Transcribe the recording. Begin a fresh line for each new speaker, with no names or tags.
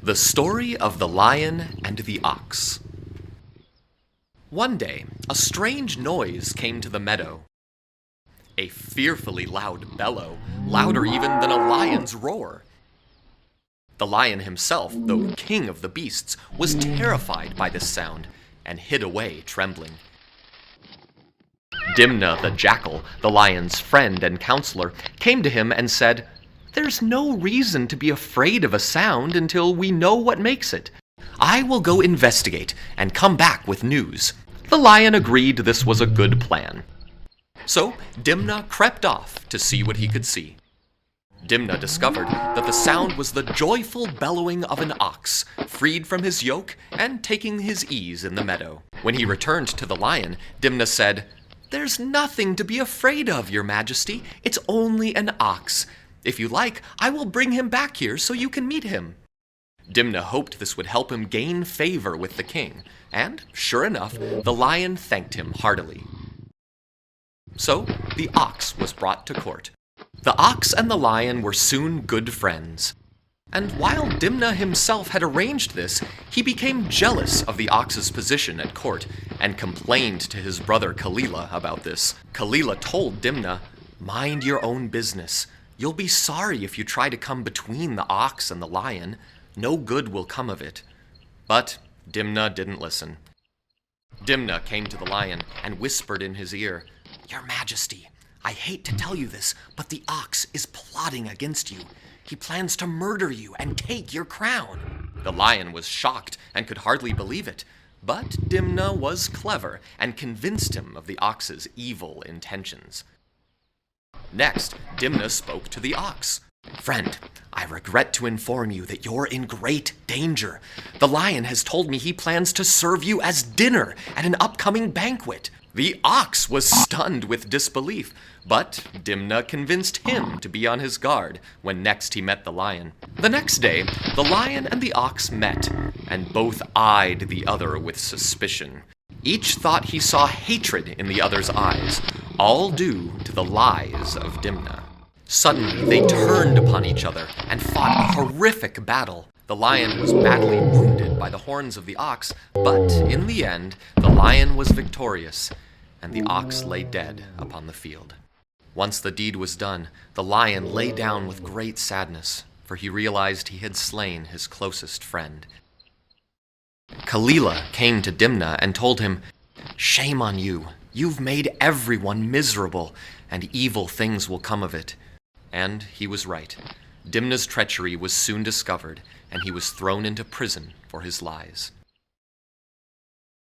The Story of the Lion and the Ox. One day, a strange noise came to the meadow. A fearfully loud bellow, louder even than a lion's roar. The lion himself, though king of the beasts, was terrified by this sound and hid away trembling. Dimna the jackal, the lion's friend and counselor, came to him and said, "There's no reason to be afraid of a sound until we know what makes it. I will go investigate and come back with news." The lion agreed this was a good plan. So Dimna crept off to see what he could see. Dimna discovered that the sound was the joyful bellowing of an ox, freed from his yoke and taking his ease in the meadow. When he returned to the lion, Dimna said, "There's nothing to be afraid of, Your Majesty. It's only an ox. If you like, I will bring him back here so you can meet him." Dimna hoped this would help him gain favor with the king, and, sure enough, the lion thanked him heartily. So, the ox was brought to court. The ox and the lion were soon good friends. And while Dimna himself had arranged this, he became jealous of the ox's position at court and complained to his brother Kalila about this. Kalila told Dimna, "Mind your own business. You'll be sorry if you try to come between the ox and the lion. No good will come of it." But Dimna didn't listen. Dimna came to the lion and whispered in his ear, "Your Majesty, I hate to tell you this, but the ox is plotting against you. He plans to murder you and take your crown." The lion was shocked and could hardly believe it, but Dimna was clever and convinced him of the ox's evil intentions. Next, Dimna spoke to the ox. "Friend, I regret to inform you that you're in great danger. The lion has told me he plans to serve you as dinner at an upcoming banquet." The ox was stunned with disbelief, but Dimna convinced him to be on his guard when next he met the lion. The next day, the lion and the ox met, and both eyed the other with suspicion. Each thought he saw hatred in the other's eyes, all due to the lies of Dimna. Suddenly, they turned upon each other and fought a horrific battle. The lion was badly wounded by the horns of the ox, but in the end, the lion was victorious, and the ox lay dead upon the field. Once the deed was done, the lion lay down with great sadness, for he realized he had slain his closest friend. Kalila came to Dimna and told him, "Shame on you. You've made everyone miserable, and evil things will come of it." And he was right. Dimna's treachery was soon discovered, and he was thrown into prison for his lies.